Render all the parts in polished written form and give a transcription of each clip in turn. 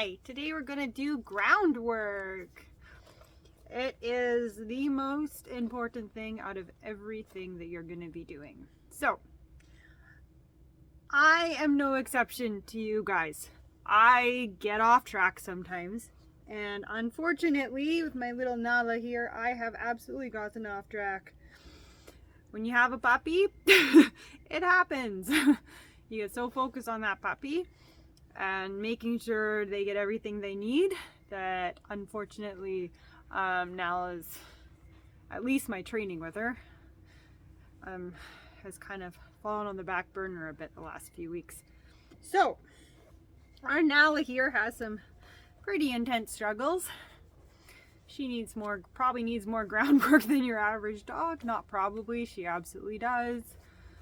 Hi, today we're gonna do groundwork. It is the most important thing out of everything that you're gonna be doing. So, I am no exception to you guys. I get off track sometimes, and unfortunately, with my little Nala here, I have absolutely gotten off track. When you have a puppy, it happens. You get so focused on that puppy and making sure they get everything they need that unfortunately Nala's, at least my training with her, has kind of fallen on the back burner a bit the last few weeks. So our Nala here has some pretty intense struggles. She probably needs more groundwork than your average dog. Not probably, she absolutely does.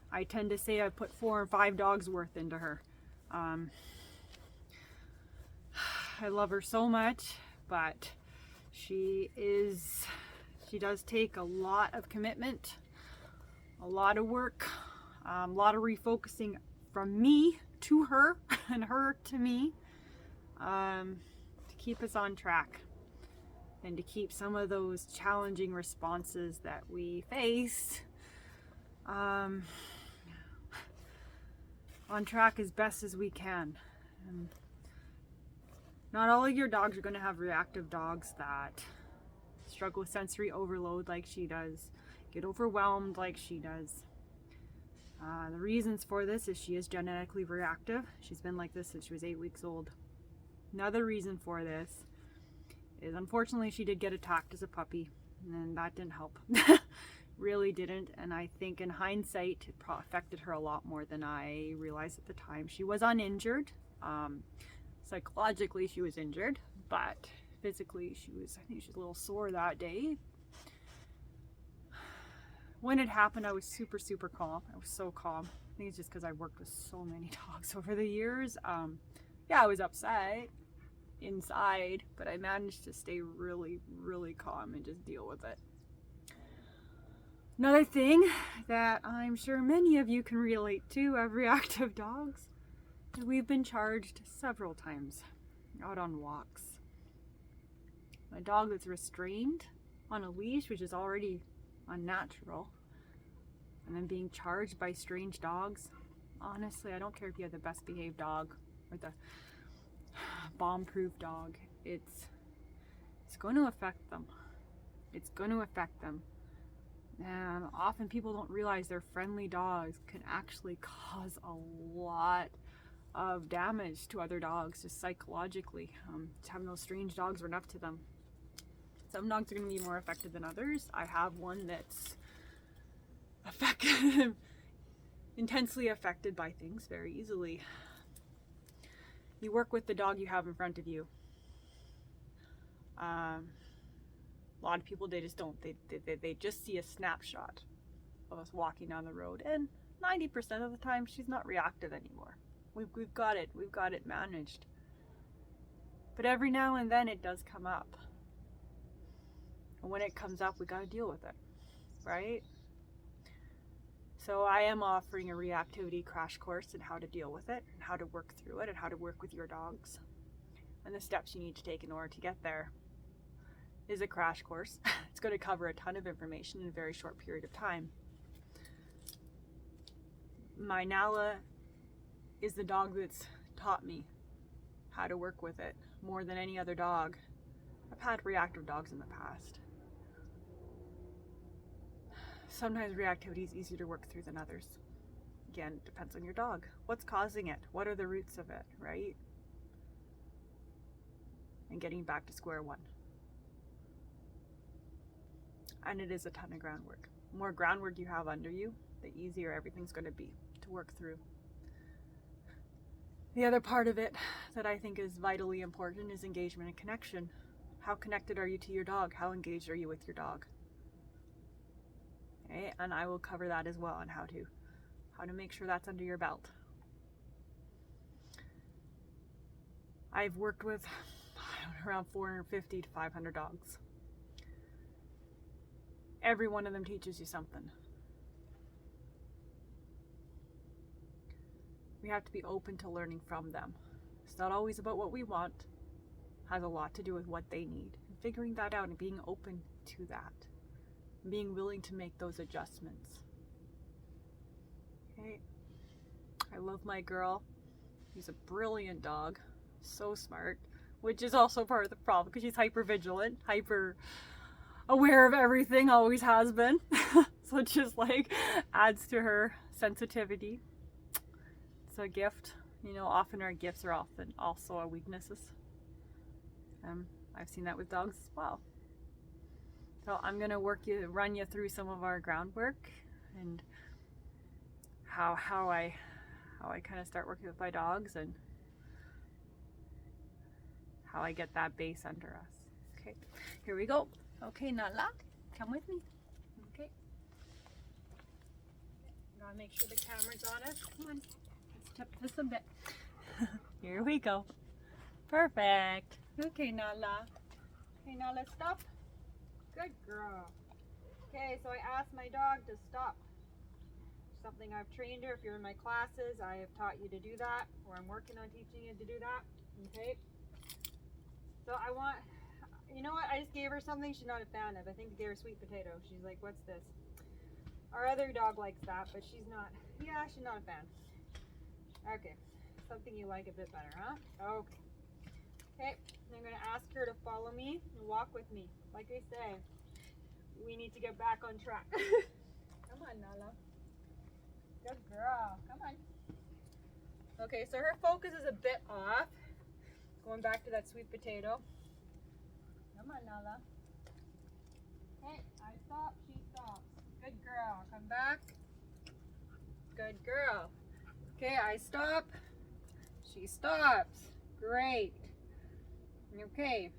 I tend to say I put 4 or 5 dogs worth into her. I love her so much, but she does take a lot of commitment, a lot of work, a lot of refocusing from me to her and her to me, to keep us on track and to keep some of those challenging responses that we face on track as best as we can. Not all of your dogs are going to have reactive dogs that struggle with sensory overload like she does, get overwhelmed like she does. The reasons for this is she is genetically reactive. She's been like this since she was 8 weeks old. Another reason for this is unfortunately she did get attacked as a puppy, and that didn't help. Really didn't, and I think in hindsight it affected her a lot more than I realized at the time. She was uninjured. Psychologically she was injured, but physically I think she was a little sore that day. When it happened, I was super calm. I was so calm. I think it's just because I worked with so many dogs over the years. Yeah, I was upset inside, but I managed to stay really calm and just deal with it. Another thing that I'm sure many of you can relate to of reactive dogs is we've been charged several times out on walks. A dog that's restrained on a leash, which is already unnatural, and then being charged by strange dogs. Honestly, I don't care if you have the best behaved dog or the bomb-proof dog. It's going to affect them. It's going to affect them. And often people don't realize their friendly dogs can actually cause a lot of damage to other dogs, just psychologically. Having those strange dogs run up to them. Some dogs are going to be more affected than others. I have one that's intensely affected by things very easily. You work with the dog you have in front of you. A lot of people, they just don't. They just see a snapshot of us walking down the road, and 90% of the time she's not reactive anymore. We've got it managed. But every now and then it does come up. And when it comes up, we got to deal with it, right? So I am offering a reactivity crash course in how to deal with it, and how to work through it, and how to work with your dogs, and the steps you need to take in order to get there. Is a crash course. It's going to cover a ton of information in a very short period of time. My Nala is the dog that's taught me how to work with it more than any other dog. I've had reactive dogs in the past. Sometimes reactivity is easier to work through than others. Again, it depends on your dog. What's causing it? What are the roots of it, right? And getting back to square one. And it is a ton of groundwork. The more groundwork you have under you, the easier everything's going to be to work through. The other part of it that I think is vitally important is engagement and connection. How connected are you to your dog? How engaged are you with your dog? Okay, and I will cover that as well on how to make sure that's under your belt. I've worked with around 450 to 500 dogs. Every one of them teaches you something. We have to be open to learning from them. It's not always about what we want. has a lot to do with what they need. And figuring that out and being open to that. And being willing to make those adjustments. Okay. I love my girl. She's a brilliant dog. So smart. Which is also part of the problem because she's hyper vigilant, hyper aware of everything, always has been. So it just like adds to her sensitivity. It's a gift. You know, often our gifts are often also our weaknesses. I've seen that with dogs as well. So I'm gonna run you through some of our groundwork and how I kind of start working with my dogs and how I get that base under us. Okay, here we go. Okay, Nala, come with me. Okay. Gotta make sure the camera's on us. Come on, let's tip this a bit. Here we go. Perfect. Okay, Nala. Okay, now let's stop. Good girl. Okay, so I asked my dog to stop. Something I've trained her. If you're in my classes, I have taught you to do that, or I'm working on teaching you to do that. Okay. So I want, you know what? I just gave her something she's not a fan of. I think I gave her sweet potato. She's like, what's this? Our other dog likes that, but she's not. Yeah, she's not a fan. Okay. Something you like a bit better, huh? Okay. Okay. I'm going to ask her to follow me and walk with me. Like I say, we need to get back on track. Come on, Nala. Good girl. Come on. Okay, so her focus is a bit off. Going back to that sweet potato. Come on, Nala. Okay, I stop, she stops. Good girl. Come back. Good girl. Okay, I stop. She stops. Great. Okay.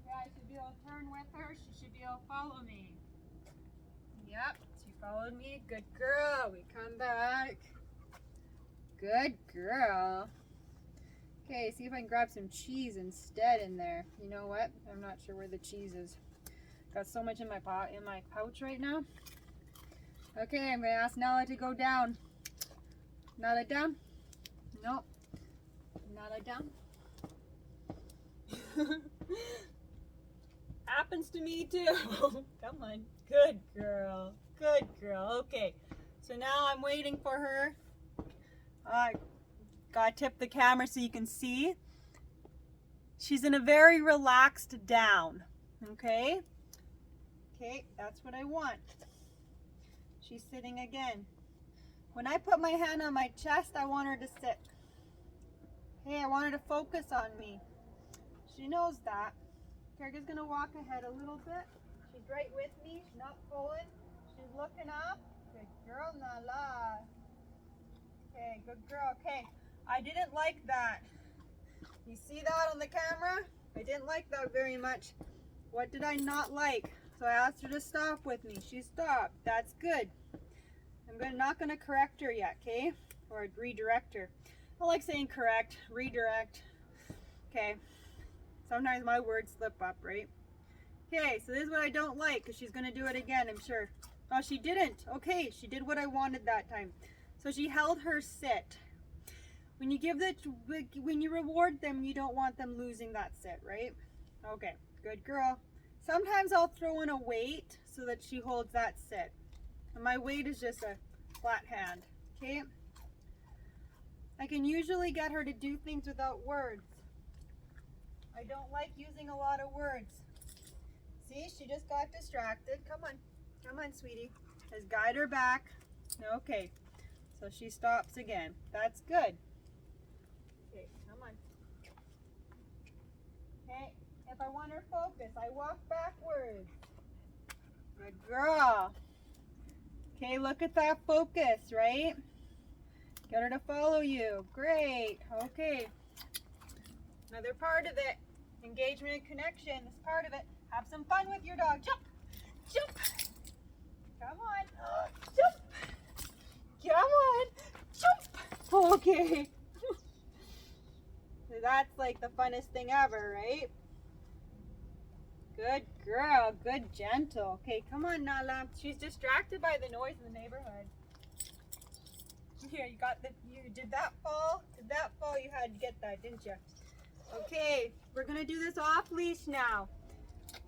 Yeah, I should be able to turn with her. She should be able to follow me. Yep, she followed me. Good girl. We come back. Good girl. Okay, see if I can grab some cheese instead in there. You know what? I'm not sure where the cheese is. Got so much in my pouch right now. Okay, I'm gonna ask Nala to go down. Nala down? Nope. Nala down. Happens to me too. Come on. Good girl. Good girl. Okay. So now I'm waiting for her. Gotta tip the camera so you can see. She's in a very relaxed down. Okay? Okay, that's what I want. She's sitting again. When I put my hand on my chest, I want her to sit. Hey, I want her to focus on me. She knows that. Kerga's gonna walk ahead a little bit. She's right with me. She's not pulling. She's looking up. Good girl, Nala. Okay, good girl. Okay, I didn't like that. You see that on the camera? I didn't like that very much. What did I not like? So I asked her to stop with me. She stopped. That's good. I'm not gonna correct her yet, okay? Or redirect her. I like saying correct, redirect. Okay. Sometimes my words slip up, right? Okay, so this is what I don't like, because she's gonna do it again, I'm sure. Oh, she didn't. Okay, she did what I wanted that time. So she held her sit. When you reward them, you don't want them losing that sit, right? Okay, good girl. Sometimes I'll throw in a weight so that she holds that sit. And my weight is just a flat hand, okay? I can usually get her to do things without words. I don't like using a lot of words. See, she just got distracted. Come on. Come on, sweetie. Just guide her back. Okay. So she stops again. That's good. Okay, come on. Okay, if I want her focus, I walk backwards. Good girl. Okay, look at that focus, right? Get her to follow you. Great. Okay. Another part of it. Engagement and connection is part of it. Have some fun with your dog. Jump. Jump. Come on. Jump. Come on. Jump. Okay. So that's like the funnest thing ever, right? Good girl. Good gentle. Okay, come on, Nala. She's distracted by the noise in the neighborhood. Yeah, you did that fall? Did that fall? You had to get that, didn't you? Okay, we're gonna do this off leash now.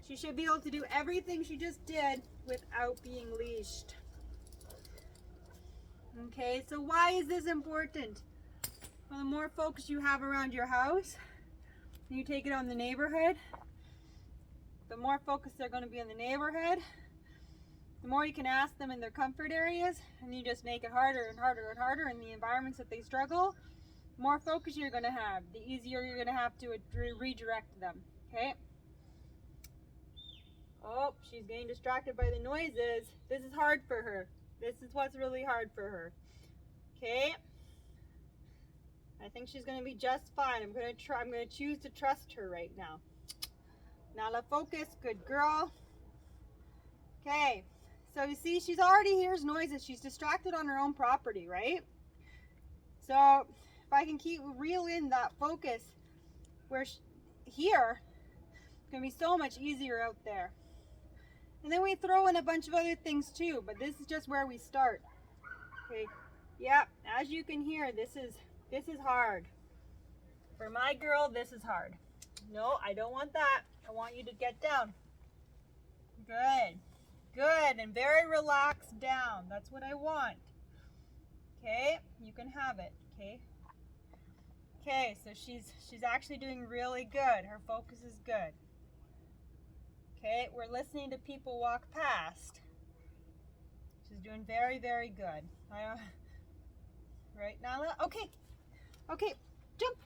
She should be able to do everything she just did without being leashed. Okay, so why is this important? Well, the more focus you have around your house, and you take it on the neighborhood, the more focused they're going to be in the neighborhood, the more you can ask them in their comfort areas, and you just make it harder and harder and harder in the environments that they struggle. The more focus you're going to have, the easier you're going to have to redirect them. Okay? Oh, she's getting distracted by the noises. This is hard for her. This is what's really hard for her. Okay? I think she's going to be just fine. I'm going to choose to trust her right now. Nala, focus. Good girl. Okay. So you see, she's already hears noises. She's distracted on her own property, right? So if I can reel in that focus where here, it's going to be so much easier out there. And then we throw in a bunch of other things too, but this is just where we start. Okay. Yeah, as you can hear, this is hard. For my girl, this is hard. No, I don't want that. I want you to get down. Good. Good, and very relaxed down. That's what I want. Okay, you can have it. Okay. Okay, so she's actually doing really good. Her focus is good. Okay, we're listening to people walk past. She's doing very, very good. Right, Nala? Okay. Okay, jump.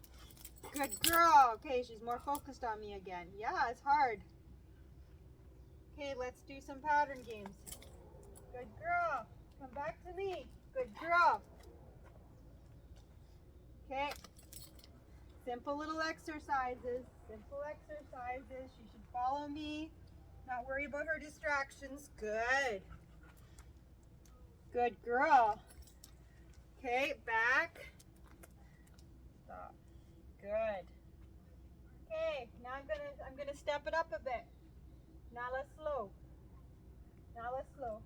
Good girl. Okay, she's more focused on me again. Yeah, it's hard. Okay, let's do some pattern games. Good girl. Come back to me. Good girl. Okay. Simple little exercises. Simple exercises. She should follow me. Not worry about her distractions. Good. Good girl. Okay, back. Stop. Good. Okay, now I'm gonna step it up a bit. Now let's slow. Now let's slow.